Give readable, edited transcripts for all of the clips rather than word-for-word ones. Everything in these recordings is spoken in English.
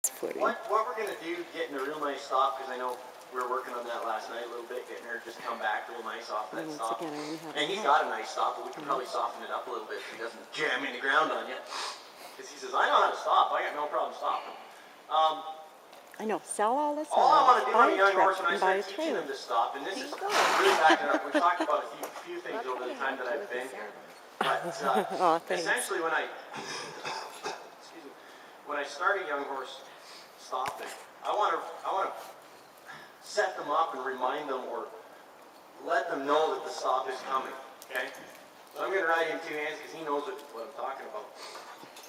footing. What we're going to do, getting a real nice stop, because I know we were working on that last night a little bit, getting her just come back real nice off that stop. And he's got a nice stop, but we can probably soften it up a little bit so he doesn't jam in the ground on you. Because he says, I know how to stop. I got no problem stopping. I know. Sell all this. All I want to do on a young horse and when I buy start a teaching trailer. them to stop, and this is really backing up. We've talked about a few things over the time that I've been here. But essentially, when I start a young horse stopping, I want to set them up and remind them or let them know that the stop is coming. Okay? So I'm going to ride him two hands because he knows what I'm talking about.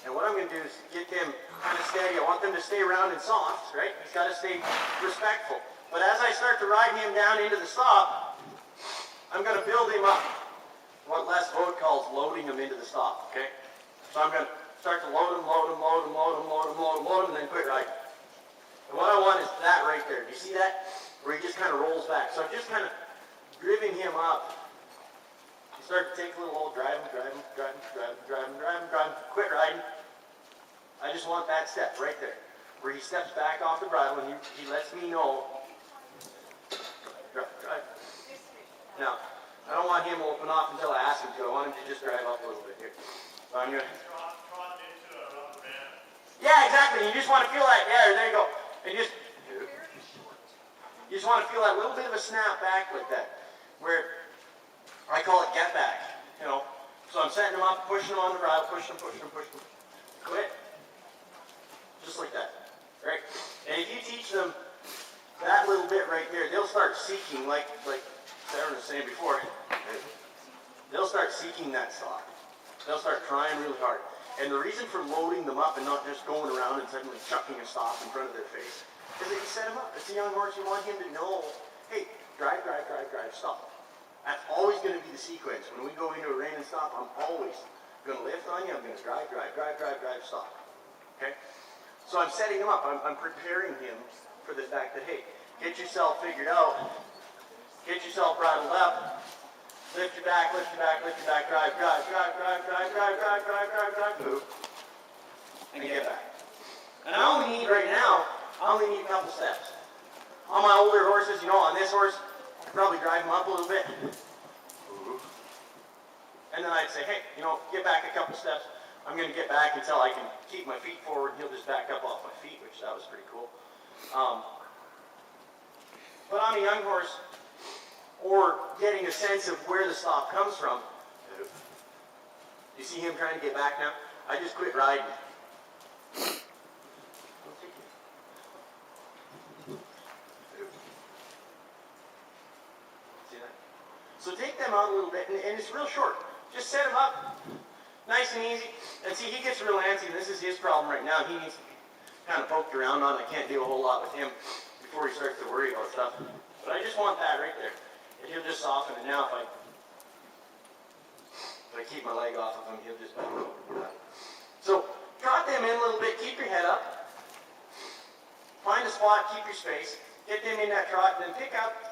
And what I'm going to do is get them kind of steady. I want them to stay round and soft, right? He's got to stay respectful. But as I start to ride him down into the stop, I'm going to build him up. What Les Vaught calls loading him into the stop, okay? So I'm going to start to load him, and then quit riding. And what I want is that right there. Do you see that? Where he just kind of rolls back. So I'm just kind of driving him up. You start to take a little old drive him, quit riding. I just want that step right there, where he steps back off the bridle and he lets me know. Drive. Now, I don't want him to open off until I ask him to. I want him to just drive up a little bit here. So I'm going to... Yeah, exactly. You just want to feel that. Yeah, there you go. And you just want to feel that little bit of a snap back like that, where I call it get back. You know. So I'm setting him up, pushing him on the bridle, pushing him. Quit. Just like that. Right? And if you teach them that little bit right there, they'll start seeking, like Sarah was saying before, they'll start seeking that stop. They'll start trying really hard. And the reason for loading them up and not just going around and suddenly chucking a stop in front of their face is that you set him up. It's a young horse. You want him to know, hey, drive, stop. That's always going to be the sequence. When we go into a rein and stop, I'm always going to lift on you. I'm going to drive, stop. Okay? So I'm setting him up. I'm preparing him for the fact that, hey, get yourself figured out. Get yourself bridled up. Lift your back, drive, move. And get back. And I only need right now, a couple steps. On my older horses, on this horse, I'd probably drive him up a little bit. And then I'd say, hey, get back a couple steps. I'm going to get back until I can keep my feet forward, and he'll just back up off my feet, which that was pretty cool. But on a young horse, or getting a sense of where the stop comes from, you see him trying to get back now? I just quit riding. See that? So take them out a little bit, and it's real short. Just set him up, nice and easy. And see, he gets real antsy, and this is his problem right now. He needs to be kind of poked around on. I can't do a whole lot with him before he starts to worry about stuff. But I just want that right there. And he'll just soften it. Now if I keep my leg off of him, he'll just back over. So trot them in a little bit, keep your head up. Find a spot, keep your space. Get them in that trot, then pick up,